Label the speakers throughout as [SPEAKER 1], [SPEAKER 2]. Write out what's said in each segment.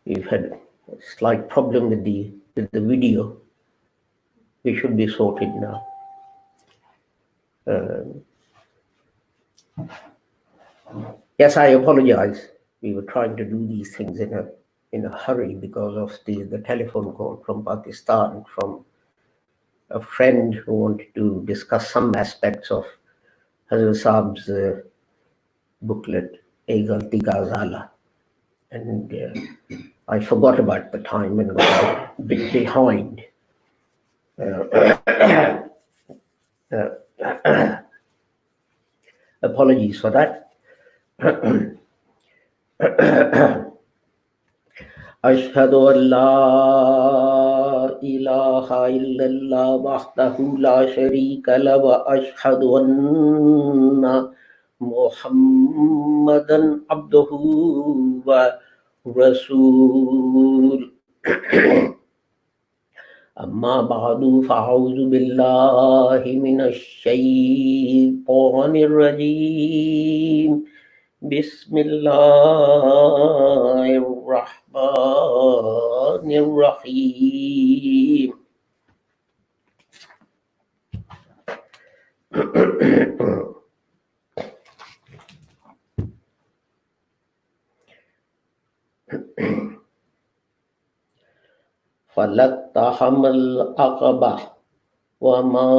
[SPEAKER 1] We've had a slight problem with the video. We should be sorted now. Yes, I apologize. We were trying to do these things in a hurry because of the telephone call from Pakistan from a friend who wanted to discuss some aspects of Hazrat Saab's booklet, A Galti Ka Zala. And I forgot about the time and got a bit behind. Apologies for that. أشهد أن لا إله إلا الله وحده لا شريك له وأشهد أن محمدا عبده ورسوله أما بعد فأعوذ بالله من الشيطان الرجيم بسم الله الرحمن الرحيم فلقتحم العقبة وما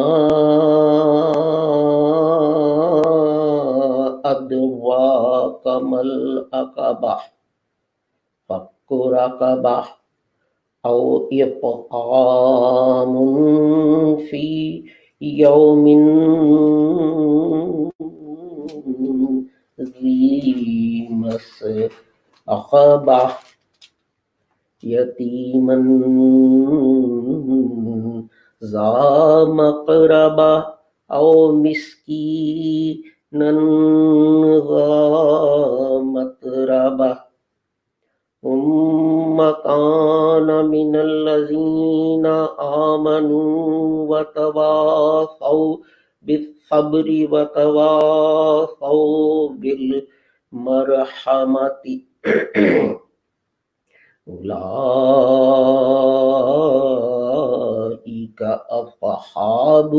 [SPEAKER 1] أدراك ما العقبة فك رقبة أو إطعام في يوم ذي مسغبة يتيما ذا مقربة أو مسكينا ذا متربة ثم كان من الذين آمنوا وتواصوا بالصبر وتواصوا بالمرحمة أولئك أصحاب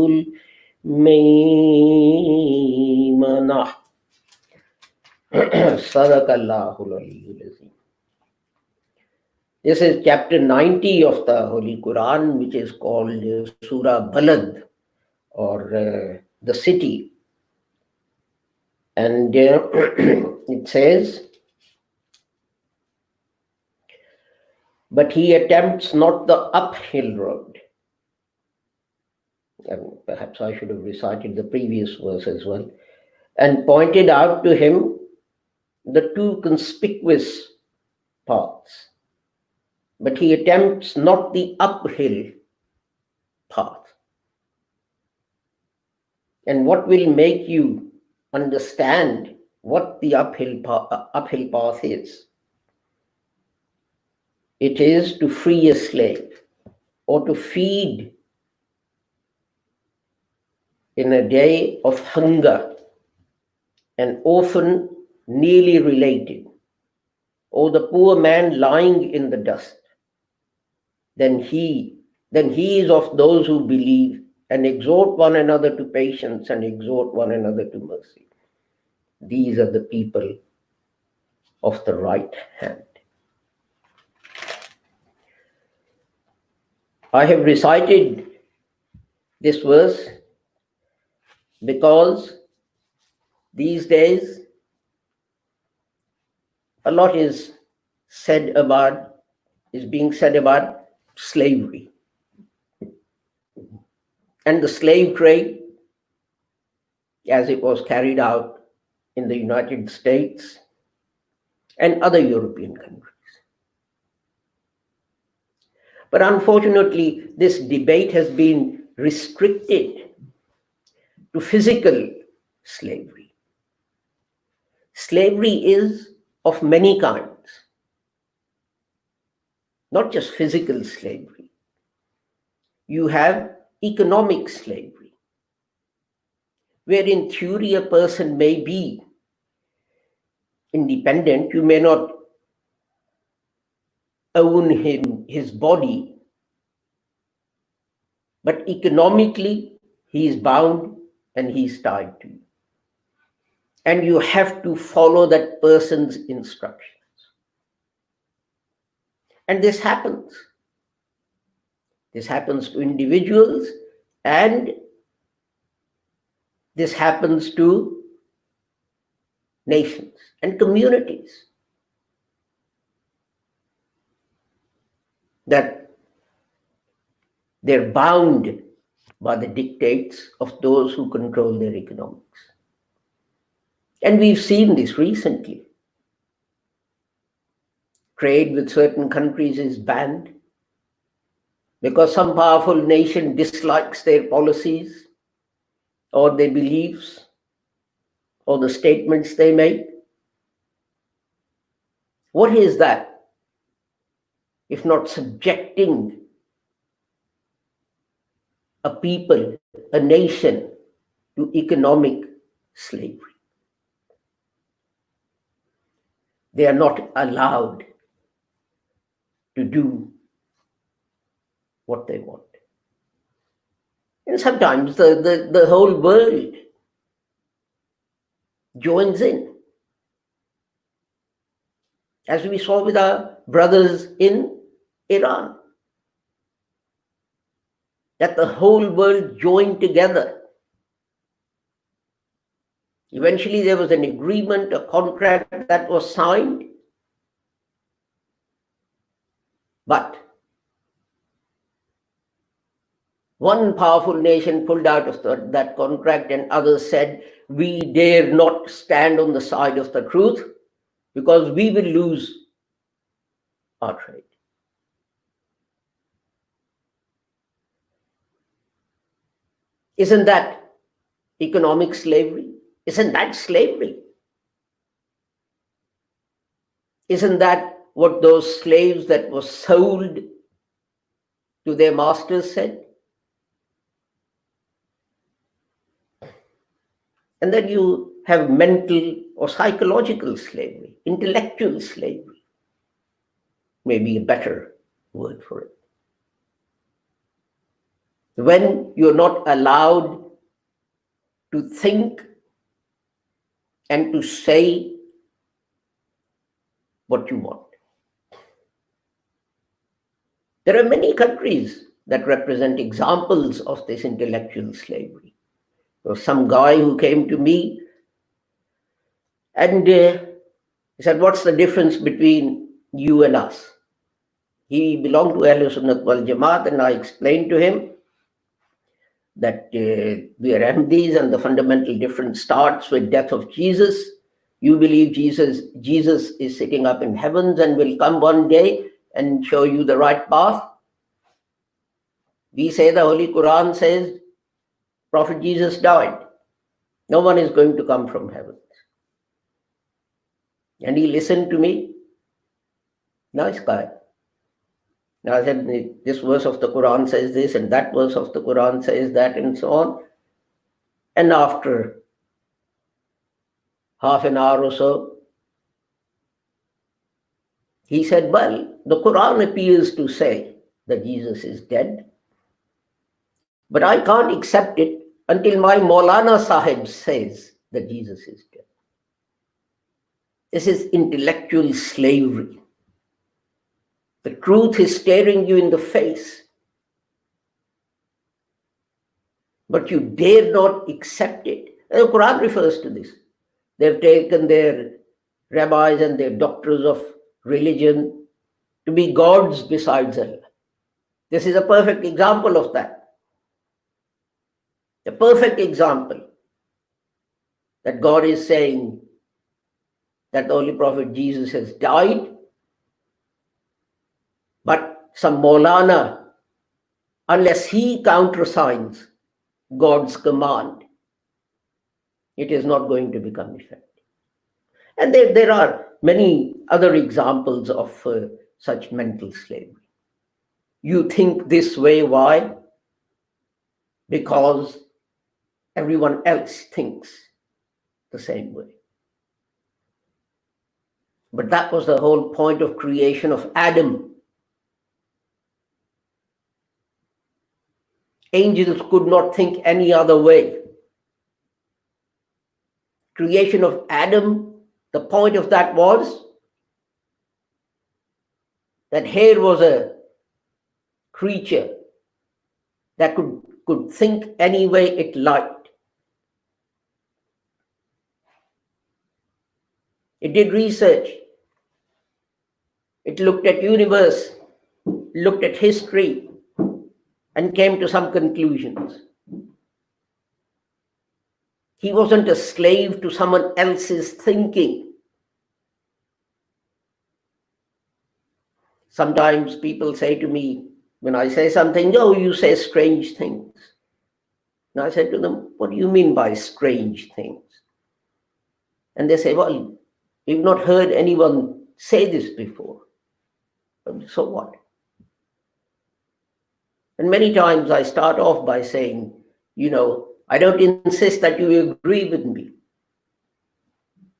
[SPEAKER 1] الميمنة صدق الله العلي العظيم. This is chapter 90 of the Holy Quran, which is called Surah Balad, or the city. And it says, but he attempts not the uphill road. And perhaps I should have recited the previous verse as well. And pointed out to him the two conspicuous paths. But he attempts not the uphill path. And what will make you understand what the uphill path is? It is to free a slave or to feed in a day of hunger an orphan nearly related, or the poor man lying in the dust. Then he is of those who believe and exhort one another to patience and exhort one another to mercy. These are the people of the right hand. I have recited this verse because these days a lot is being said about slavery and the slave trade as it was carried out in the United States and other European countries. But unfortunately, this debate has been restricted to physical slavery. Slavery is of many kinds, not just physical slavery. You have economic slavery, where in theory a person may be independent. You may not own his body, but economically he is bound and he is tied to you. And you have to follow that person's instructions. And this happens. This happens to individuals, and this happens to nations and communities. That they're bound by the dictates of those who control their economics. And we've seen this recently. Trade with certain countries is banned because some powerful nation dislikes their policies or their beliefs or the statements they make. What is that if not subjecting a people, a nation, to economic slavery? They are not allowed to do what they want. And sometimes the whole world joins in. As we saw with our brothers in Iran, that the whole world joined together. Eventually there was an agreement, a contract that was signed, but one powerful nation pulled out of that contract, and others said, we dare not stand on the side of the truth because we will lose our trade. Isn't that economic slavery? Isn't that slavery? Isn't that what those slaves that were sold to their masters said? And then you have mental or psychological slavery, intellectual slavery, maybe a better word for it. When you're not allowed to think and to say what you want. There are many countries that represent examples of this intellectual slavery. There was some guy who came to me and he said, what's the difference between you and us? He belonged to Ahlus Sunnat wal Jamaat, and I explained to him that we are Ahmadis and the fundamental difference starts with death of Jesus. You believe Jesus is sitting up in heavens and will come one day and show you the right path. We say the Holy Quran says Prophet Jesus died. No one is going to come from heaven. And he listened to me. Nice guy. Now I said, this verse of the Quran says this, and that verse of the Quran says that, and so on. And after half an hour or so, he said, well, the Quran appears to say that Jesus is dead, but I can't accept it until my Maulana Sahib says that Jesus is dead. This is intellectual slavery. The truth is staring you in the face, but you dare not accept it. And the Quran refers to this. They've taken their rabbis and their doctors of religion to be gods besides Allah. This is a perfect example of that. A perfect example that God is saying that the Holy Prophet Jesus has died, but some Maulana, unless he countersigns God's command, it is not going to become effective. And there are many other examples of such mental slavery. You think this way, why? Because everyone else thinks the same way. But that was the whole point of creation of Adam, Angels could not think any other way. Creation of Adam, the point of that was that here was a creature that could think any way it liked. It did research. It looked at universe, looked at history, and came to some conclusions. He wasn't a slave to someone else's thinking. Sometimes people say to me, when I say something, "Oh, you say strange things." And I said to them, "What do you mean by strange things?" And they say, "Well, we've not heard anyone say this before." So what? And many times I start off by saying, I don't insist that you agree with me.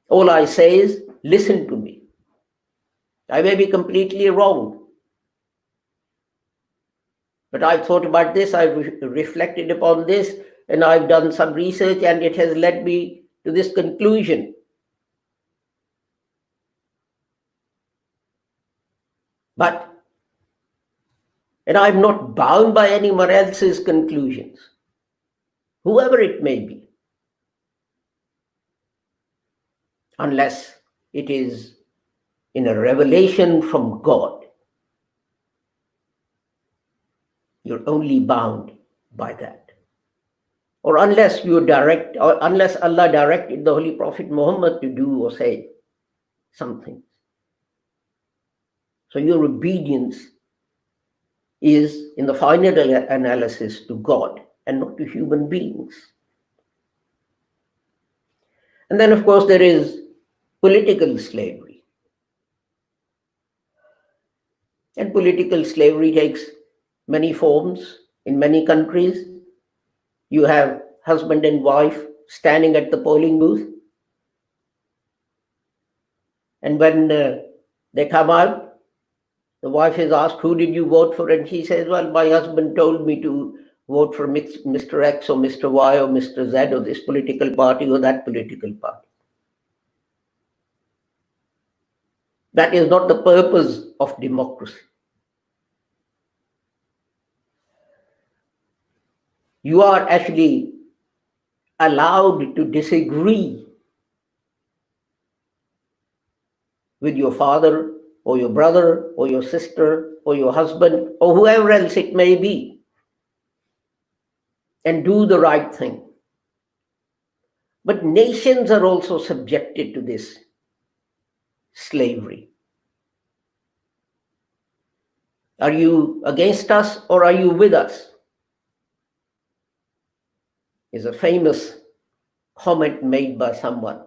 [SPEAKER 1] All I say is, listen to me. I may be completely wrong. But I've thought about this, I've reflected upon this, and I've done some research, and it has led me to this conclusion. And I'm not bound by anyone else's conclusions, whoever it may be, unless it is in a revelation from God. You're only bound by that. Or unless Allah directed the Holy Prophet Muhammad to do or say something. So your obedience is, in the final analysis, to God and not to human beings. And then, of course, there is political slavery. And political slavery takes many forms in many countries. You have husband and wife standing at the polling booth. And when they come out, the wife is asked, "Who did you vote for?" And he says, "Well, my husband told me to vote for Mr. X or Mr. Y or Mr. Z or this political party or that political party." That is not the purpose of democracy. You are actually allowed to disagree with your father or your brother or your sister or your husband or whoever else it may be, and do the right thing. But nations are also subjected to this slavery. Are you against us or are you with us? Is a famous comment made by someone.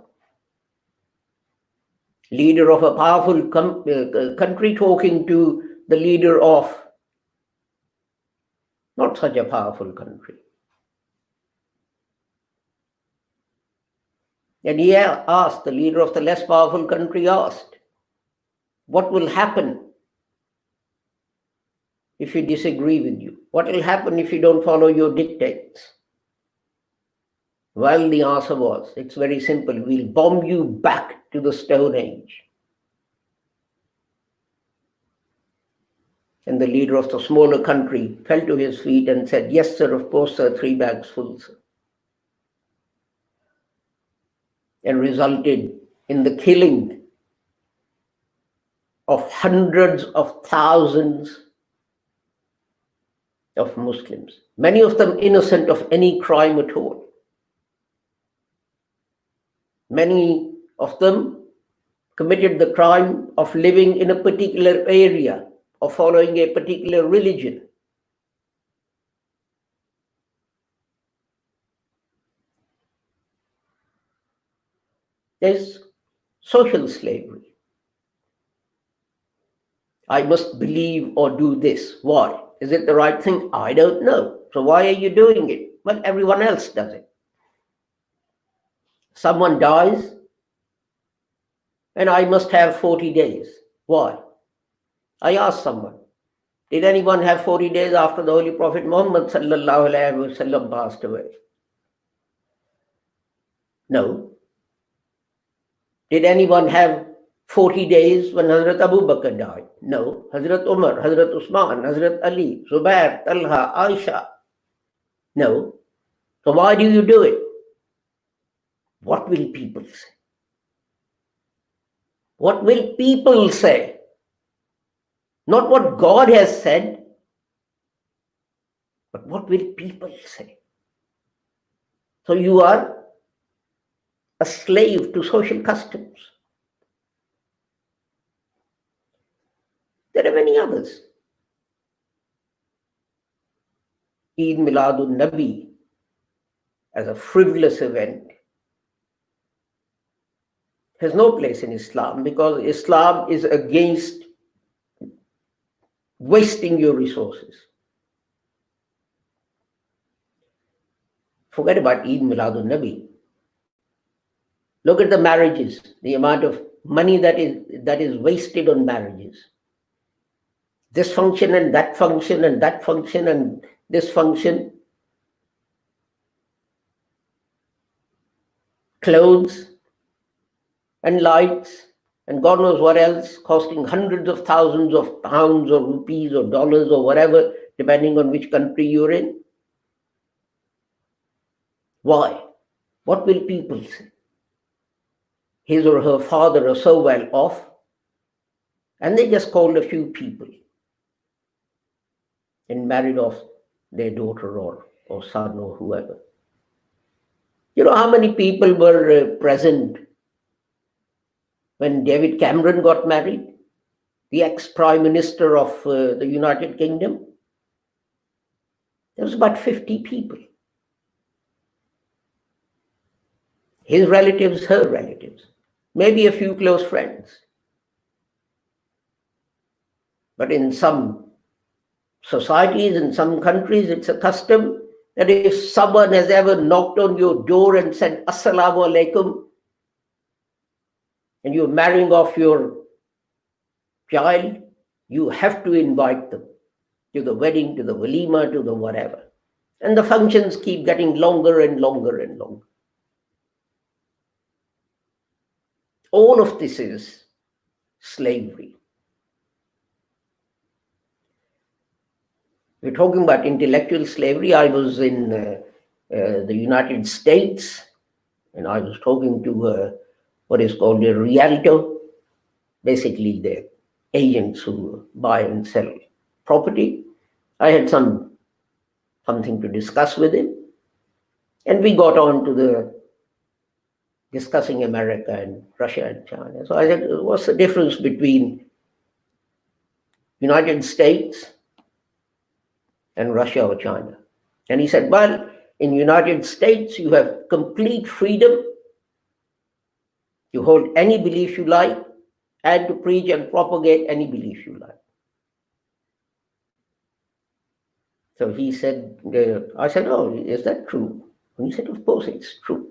[SPEAKER 1] Leader of a powerful country talking to the leader of not such a powerful country. And he asked, the leader of the less powerful country asked, "What will happen if we disagree with you? What will happen if you don't follow your dictates?" Well, the answer was, it's very simple. We'll bomb you back to the Stone Age. And the leader of the smaller country fell to his feet and said, "Yes, sir, of course, sir, 3 bags full, sir." And resulted in the killing of hundreds of thousands of Muslims, many of them innocent of any crime at all. Many of them committed the crime of living in a particular area or following a particular religion. There's social slavery. I must believe or do this. Why? Is it the right thing? I don't know. So why are you doing it? Well, everyone else does it. Someone dies, and I must have 40 days. Why? I ask someone, Did anyone have 40 days after the Holy Prophet Muhammad sallallahu alaihi wasallam passed away? No. Did anyone have 40 days when Hazrat Abu Bakr died? No. Hazrat Umar, Hazrat Usman, Hazrat Ali, Zubair, Talha, Aisha? No. So why do you do it? What will people say? What will people say? Not what God has said, but what will people say? So you are a slave to social customs. There are many others. Eid Miladun Nabi as a frivolous event has no place in Islam, because Islam is against wasting your resources. Forget about Eid Miladun Nabi. Look at the marriages, the amount of money that is wasted on marriages. This function and that function and that function and this function. Clothes and lights and God knows what else, costing hundreds of thousands of pounds or rupees or dollars or whatever, depending on which country you're in. Why? What will people say? His or her father are so well off, and they just called a few people and married off their daughter or son or whoever. You know how many people were present when David Cameron got married, the ex-Prime Minister of the United Kingdom? There was about 50 people. His relatives, her relatives, maybe a few close friends. But in some societies, in some countries, it's a custom that if someone has ever knocked on your door and said, Assalamu alaikum, and you're marrying off your child, you have to invite them to the wedding, to the walima, to the whatever. And the functions keep getting longer and longer and longer. All of this is slavery. We're talking about intellectual slavery. I was in the United States, and I was talking to what is called a realtor, basically the agents who buy and sell property. I had something to discuss with him, and we got on to the discussing America and Russia and China. So I said, what's the difference between United States and Russia or China? And he said, well, in United States, you have complete freedom to hold any belief you like and to preach and propagate any belief you like. So he said, I said, oh, is that true? And he said, of course it's true.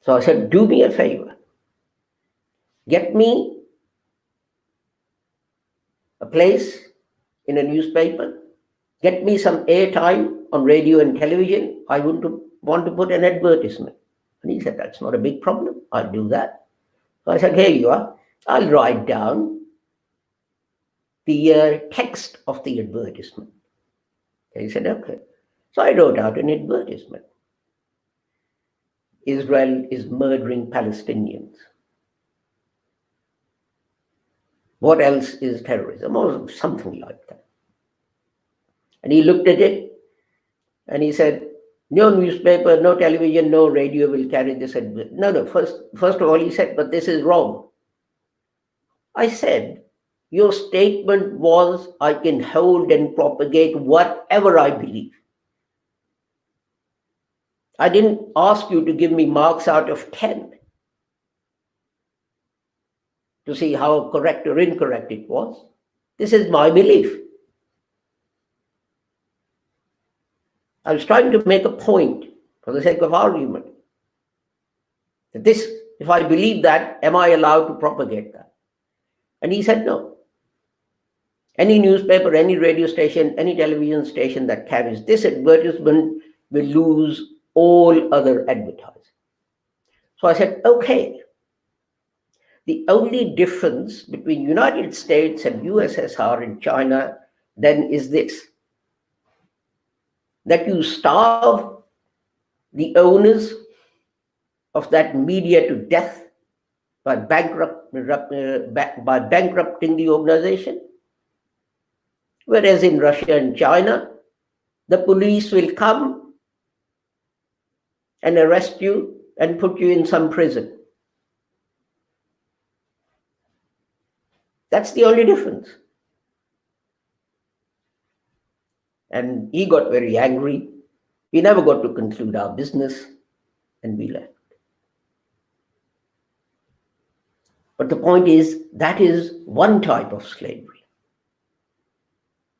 [SPEAKER 1] So I said, do me a favor. Get me a place in a newspaper. Get me some airtime on radio and television. I want to put an advertisement. And he said, that's not a big problem. I'll do that. So I said, here you are. I'll write down the text of the advertisement. And he said, okay. So I wrote out an advertisement. Israel is murdering Palestinians. What else is terrorism? Or something like that. And he looked at it and he said, no newspaper, no television, no radio will carry this advertisement. No, first of all, he said, but this is wrong. I said, your statement was, I can hold and propagate whatever I believe. I didn't ask you to give me marks out of 10 to see how correct or incorrect it was. This is my belief. I was trying to make a point for the sake of argument. That this, if I believe that, am I allowed to propagate that? And he said no. Any newspaper, any radio station, any television station that carries this advertisement will lose all other advertising. So I said, okay, the only difference between United States and USSR and China then is this, that you starve the owners of that media to death by bankrupting the organization. Whereas in Russia and China, the police will come and arrest you and put you in some prison. That's the only difference. And he got very angry. We never got to conclude our business, and we left. But the point is, that is one type of slavery.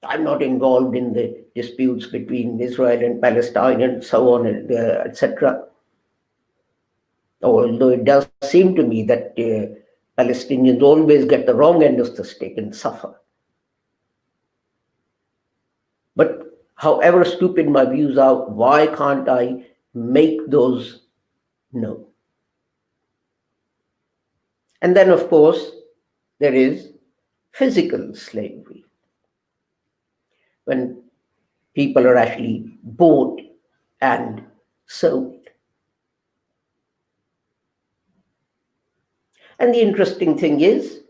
[SPEAKER 1] I'm not involved in the disputes between Israel and Palestine and so on, etc. Although it does seem to me that Palestinians always get the wrong end of the stick and suffer. But however stupid my views are, why can't I make those known? And then, of course, there is physical slavery, when people are actually bought and sold. And the interesting thing is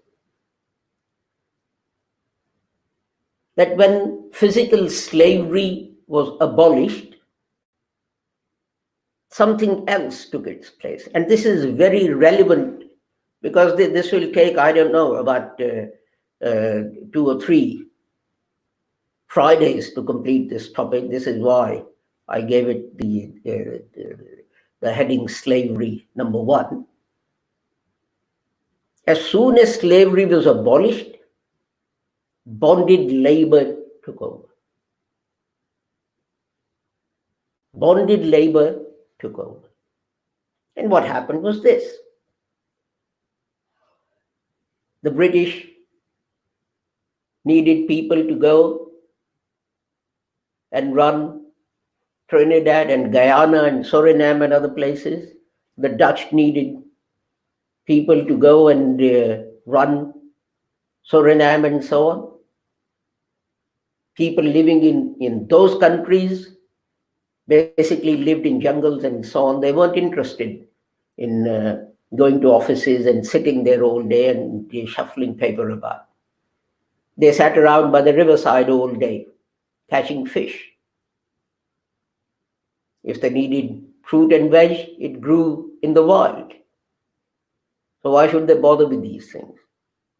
[SPEAKER 1] that when physical slavery was abolished, something else took its place. And this is very relevant because this will take, I don't know, about 2 or 3 Fridays to complete this topic. This is why I gave it the heading slavery number 1. As soon as slavery was abolished, bonded labor took over. Bonded labor took over. And what happened was this. The British needed people to go and run Trinidad and Guyana and Suriname and other places. The Dutch needed people to go and run Suriname and so on. People living in those countries basically lived in jungles and so on. They weren't interested in going to offices and sitting there all day and shuffling paper about. They sat around by the riverside all day, catching fish. If they needed fruit and veg, it grew in the wild. So why should they bother with these things?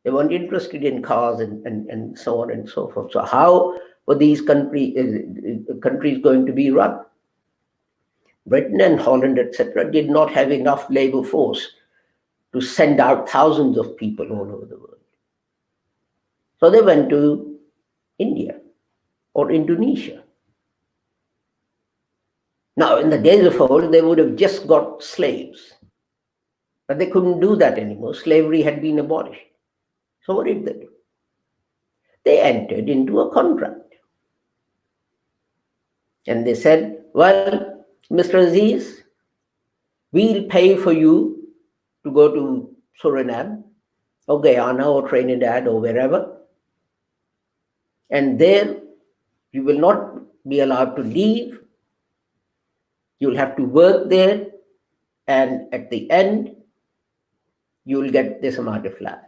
[SPEAKER 1] They weren't interested in cars and so on and so forth. So how were these countries going to be run? Britain and Holland, etc., did not have enough labor force to send out thousands of people all over the world. So they went to India or Indonesia. Now, in the days of old, they would have just got slaves, but they couldn't do that anymore. Slavery had been abolished. So what did they do? They entered into a contract. And they said, well, Mr. Aziz, we'll pay for you to go to Suriname or Guyana or Trinidad or wherever. And there you will not be allowed to leave. You'll have to work there. And at the end, you'll get this amount of land.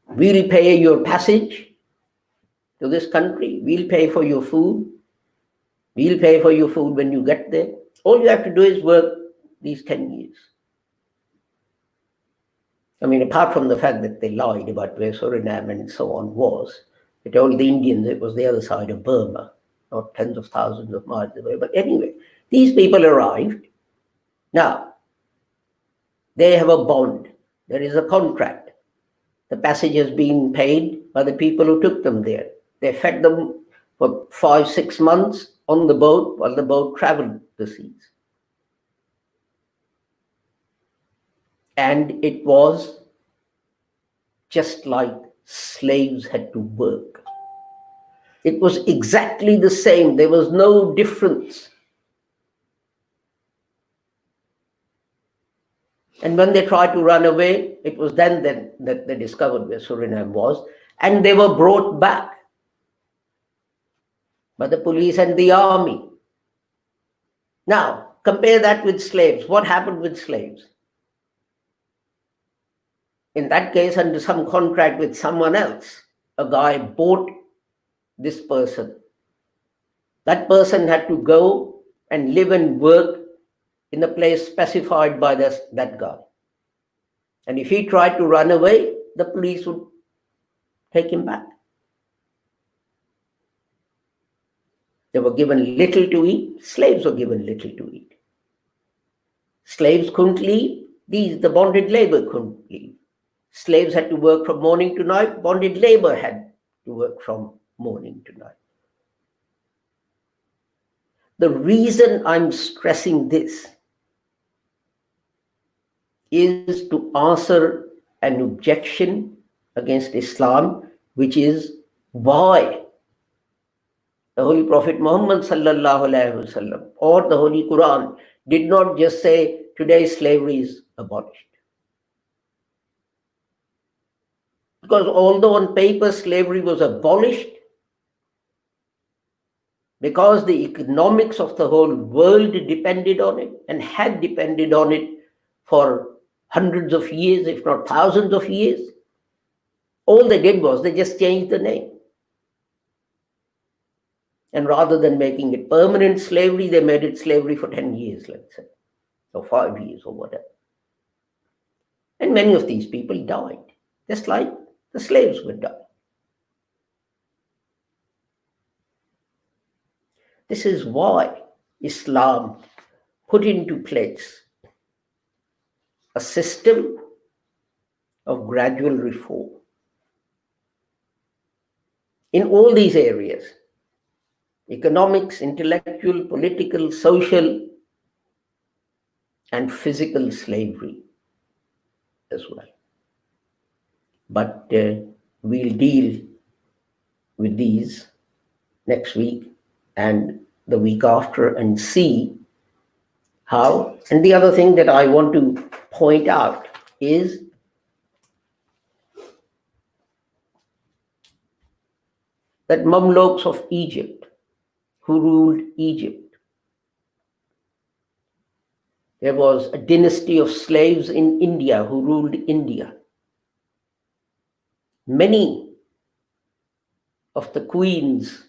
[SPEAKER 1] We'll pay your passage to this country. We'll pay for your food. We'll pay for your food when you get there. All you have to do is work these 10 years. I mean, apart from the fact that they lied about where Suriname and so on was, they told the Indians it was the other side of Burma, not tens of thousands of miles away. But anyway, these people arrived. Now, they have a bond. There is a contract. The passage has been paid by the people who took them there. They fed them for 5-6 months on the boat while the boat traveled the seas. And it was just like slaves had to work. It was exactly the same. There was no difference. And when they tried to run away, it was then that they discovered where Suriname was, and they were brought back by the police and the army. Now, compare that with slaves. What happened with slaves? In that case, under some contract with someone else, a guy bought this person. That person had to go and live and work in the place specified by that guy. And if he tried to run away, the police would take him back. They were given little to eat. Slaves were given little to eat. Slaves couldn't leave. The bonded labor couldn't leave. Slaves had to work from morning to night. Bonded labor had to work from morning to night. The reason I'm stressing this is to answer an objection against Islam, which is why the Holy Prophet Muhammad sallallahu alaihi wasallam or the Holy Quran did not just say today slavery is abolished. Because although on paper slavery was abolished, because the economics of the whole world depended on it and had depended on it for hundreds of years, if not thousands of years, all they did was they just changed the name. And rather than making it permanent slavery, they made it slavery for 10 years, let's say, or 5 years or whatever. And many of these people died, just like the slaves would die. This is why Islam put into place a system of gradual reform in all these areas: economics, intellectual, political, social, and physical slavery as well. But we'll deal with these next week and the week after and see how. And the other thing that I want to point out is that Mamluks of Egypt, who ruled Egypt, there was a dynasty of slaves in India who ruled India. Many of the queens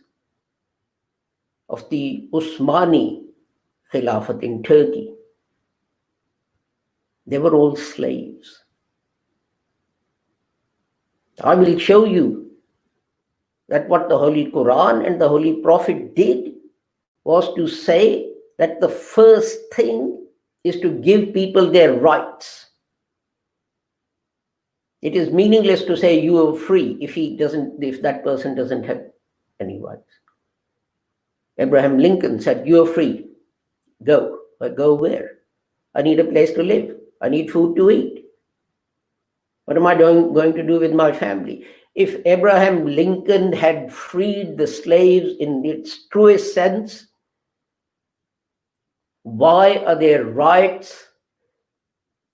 [SPEAKER 1] of the Usmani Khilafat in Turkey, they were all slaves. I will show you that what the Holy Quran and the Holy Prophet did was to say that the first thing is to give people their rights. It is meaningless to say you are free if that person doesn't have any rights. Abraham Lincoln said, you are free. Go. But go where? I need a place to live. I need food to eat. What am I going to do with my family? If Abraham Lincoln had freed the slaves in its truest sense, why are there riots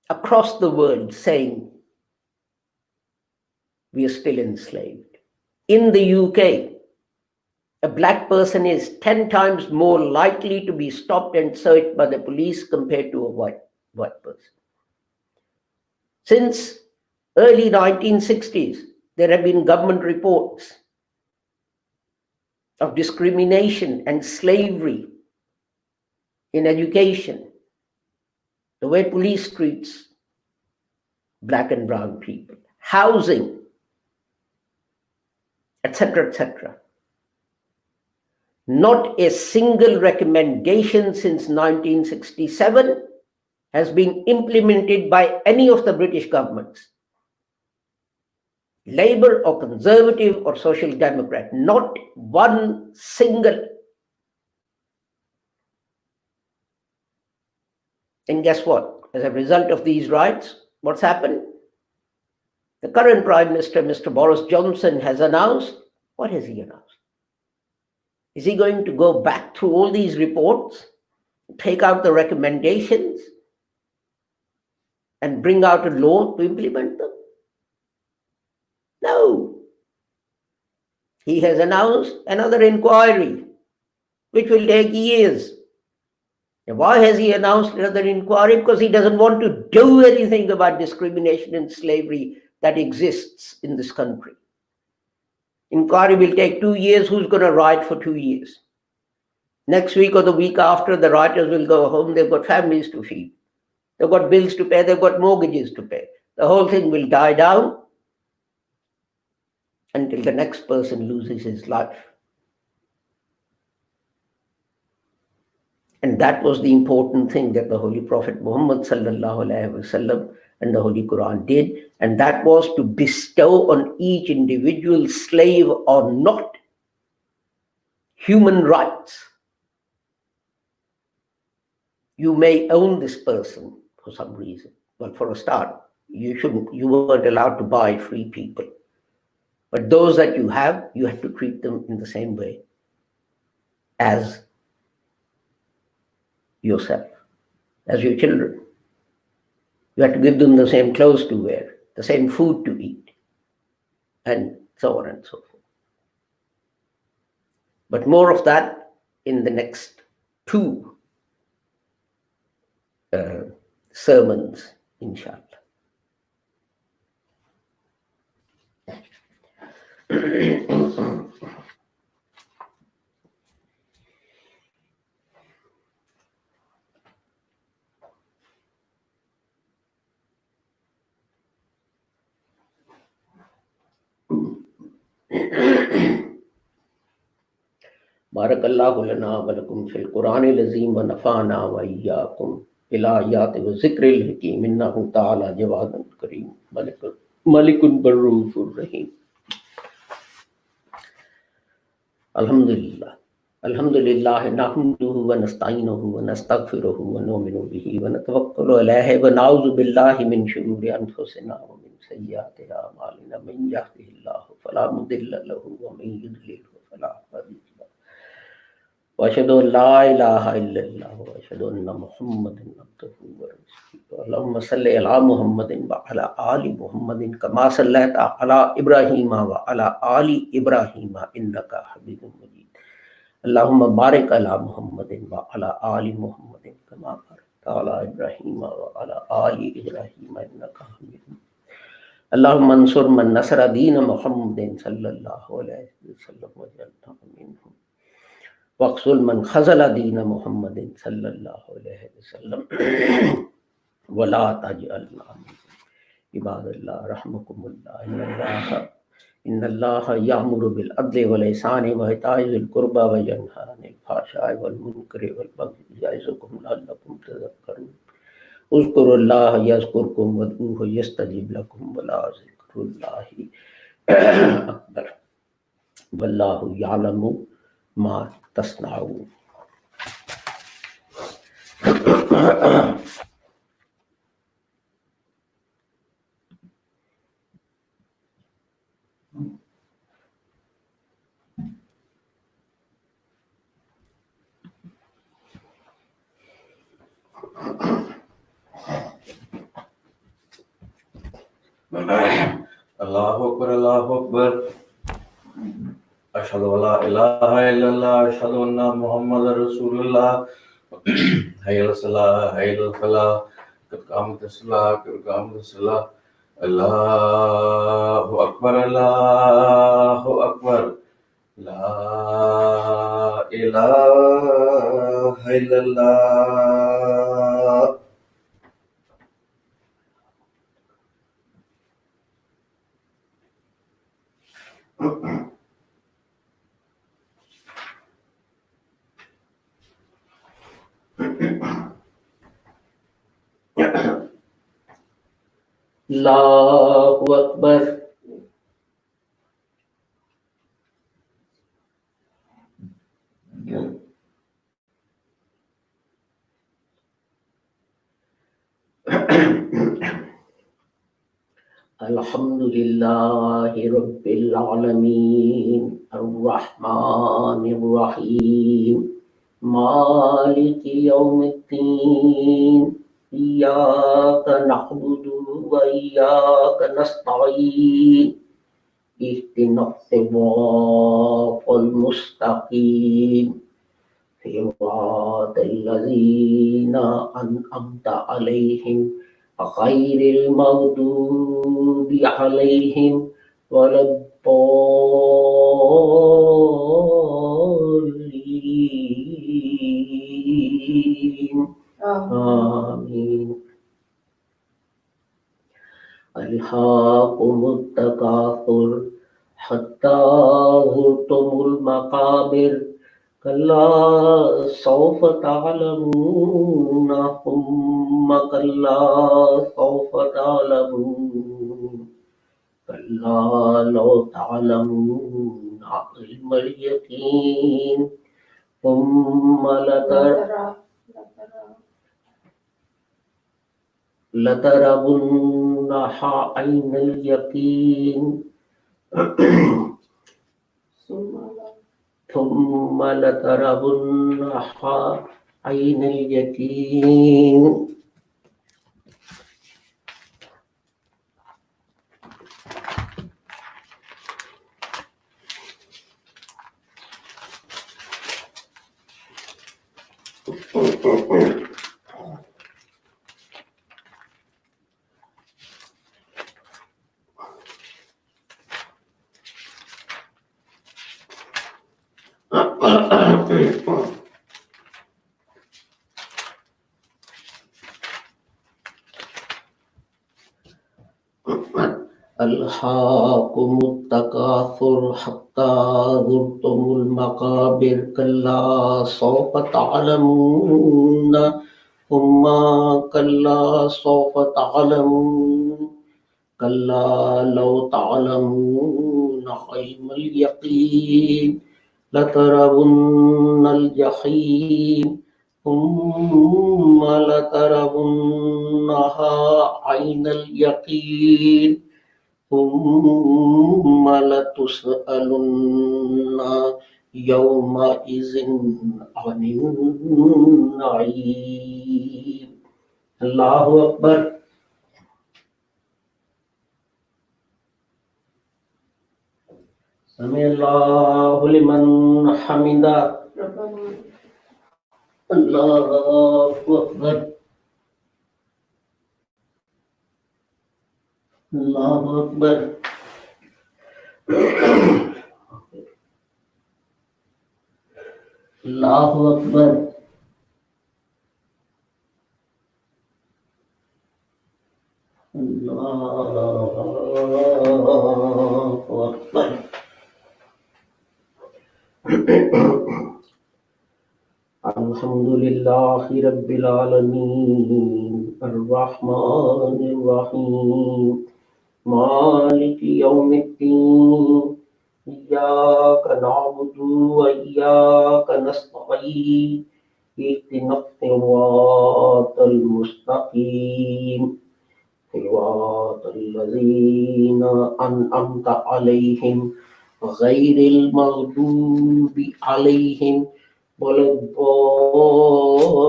[SPEAKER 1] across the world saying we are still enslaved? In the UK, a black person is 10 times more likely to be stopped and searched by the police compared to a white person. Since early 1960s, there have been government reports of discrimination and slavery in education, the way police treats black and brown people, housing, etc., etc. Not a single recommendation since 1967 has been implemented by any of the British governments, Labour or Conservative or Social Democrat, not one single. And guess what? As a result of these riots, what's happened? The current Prime Minister, Mr. Boris Johnson, has announced. What has he announced? Is he going to go back through all these reports, take out the recommendations, and bring out a law to implement them? No. He has announced another inquiry, which will take years. And why has he announced another inquiry? Because he doesn't want to do anything about discrimination and slavery that exists in this country. Inquiry will take 2 years. Who's going to write for 2 years? Next week or the week after, the writers will go home. They've got families to feed. They've got bills to pay. They've got mortgages to pay. The whole thing will die down until the next person loses his life. And that was the important thing that the Holy Prophet Muhammad sallallahu alaihi wasallam and the Holy Quran did, and that was to bestow on each individual, slave or not, human rights. You may own this person for some reason. Well, for a start, you weren't allowed to buy free people. But those that you have to treat them in the same way as yourself, as your children. You have to give them the same clothes to wear, the same food to eat, and so on and so forth. But more of that in the next 2 sermons, inshallah. بارک اللہ لنا ولکم فی القرآن العظیم ونفعنا وإیاکم بالآیات والذکر الحکیم انہ تعالی جواد کریم ملک بالرؤوف الرحیم. الحمدللہ نحمدہ ونستعینہ ونستغفرہ ونؤمن بہ ونتوکل علیہ ونعوذ باللہ من شرور انفسنا ومن سیئات اعمالنا من یہدہ اللہ فلا مضل لہ ومن یضلل فلا ہادی لہ واشہد ان لا الہ الا اللہ واشہد ان محمدا عبدہ ورسولہ. اللہم صلی علی محمد وعلی آل محمد کما صلیت علی ابراہیم وعلی آل ابراہیم انک حمید مجید. اللہم بارک علی محمد وعلی آل محمد کما بارکت علی ابراہیم وعلی آل ابراہیم انک حمید مجید. اللہم انصر من نصر دین محمد صلی اللہ علیہ وسلم وجعلنا منہم واخذل من خذل دین محمد صلی اللہ علیہ وسلم ولا تجعلنا منہم. عباد اللہ رحمکم اللہ ان اللہ یأمر بالعدل والإحسان وإیتاء ذی القربى وینہی عن الفحشاء والمنکر والبغی یعظکم لعلکم تذکرون. اذکروا اللہ یذکرکم وادعوہ یستجب لکم ولذکر اللہ اکبر واللہ یعلم ما تصنعون.
[SPEAKER 2] اللہ اکبر اللہ اکبر اشہد ان لا الہ الا اللہ اشہد ان محمد رسول اللہ حی علی الصلاۃ حی علی الفلاح قد قامت الصلاۃ قد قامت الصلاۃ. اللہ اکبر لا الہ الا اللہ.
[SPEAKER 1] اللہ اکبر. الحمد لله رب العالمين الرحمن الرحيم مالك يوم الدين إياك نعبد وإياك نستعين اهدنا الصراط المستقيم صراط الذين أنعمت عليهم غير المغضوب عليهم ولا الضالين آمين. ألهاكم التكاثر حتى زرتم المقابر كلا سوف تعلمون ثم كلا سوف تعلمون كلا لو تعلمون علم اليقين ثم لترونها عين اليقين ثم لترونها عين اليقين. ألهاكم التكاثر حتى زرتم المقابر كلا سوف تعلمون ثم كلا سوف تعلمون كلا لو تعلمون علم اليقين لترون الجحيم ثم لترونها عين اليقين ثم لتسألن يومئذ عن النعيم. الله أكبر. سمع الله لمن حمده. الله أكبر. الله أكبر. الله أكبر. الله أكبر. الحمد لله رب العالمين الرحمن الرحيم مالك يوم الدين إياك نعبد وإياك نستعين اهدنا الصراط المستقيم صراط الذين أنعمت عليهم غير المغضوب عليهم ولا الضالين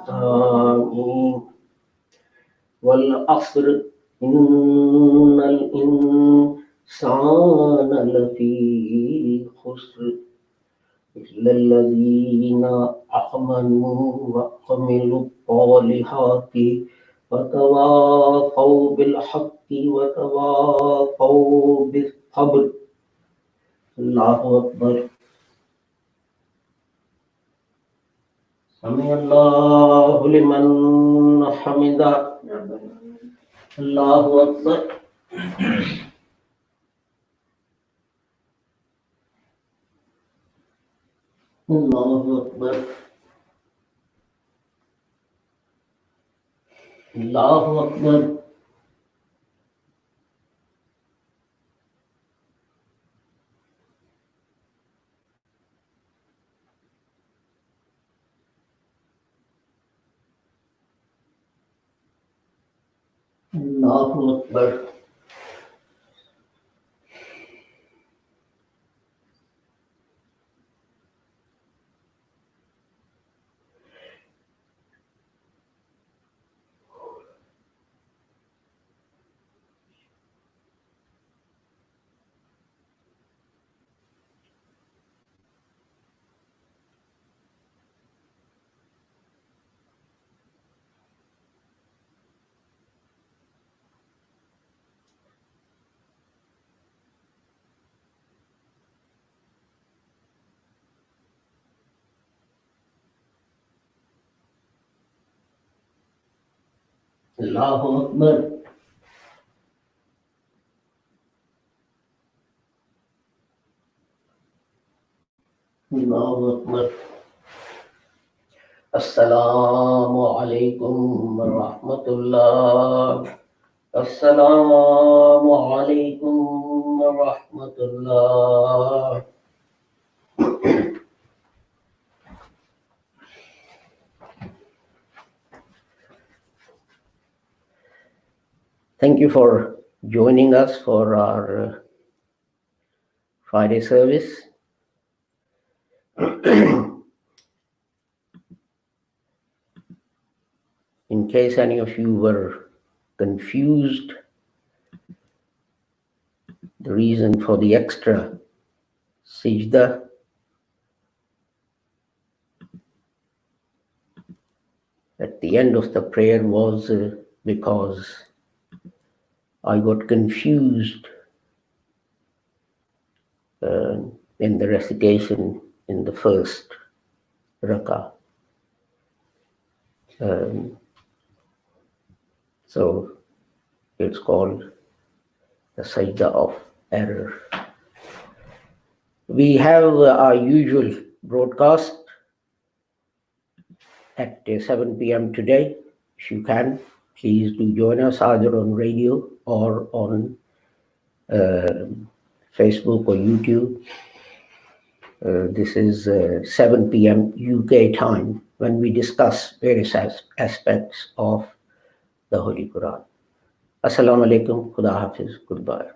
[SPEAKER 1] آمين. والعصر إن الإنسان لفي خسر إلا الذين آمنوا وعملوا الصالحات وتواصوا بالحق وتواصوا بالصبر. الله أكبر. سمع الله لمن حمده. الله أكبر. الله أكبر. الله أكبر. Allahu Akbar. Allahu Akbar. Allahu Akbar. Assalamu alaikum wa rahmatullah. Assalamu alaikum wa rahmatullah. Thank you for joining us for our Friday service. In case any of you were confused, the reason for the extra sajda at the end of the prayer was because I got confused in the recitation in the first rakah. So it's called the sajda of error. We have our usual broadcast at 7 p.m. today. If you can, please do join us either on radio or on Facebook or YouTube. This is 7 p.m. UK time when we discuss various aspects of the Holy Quran. Assalamu alaikum, Khuda Hafiz, goodbye.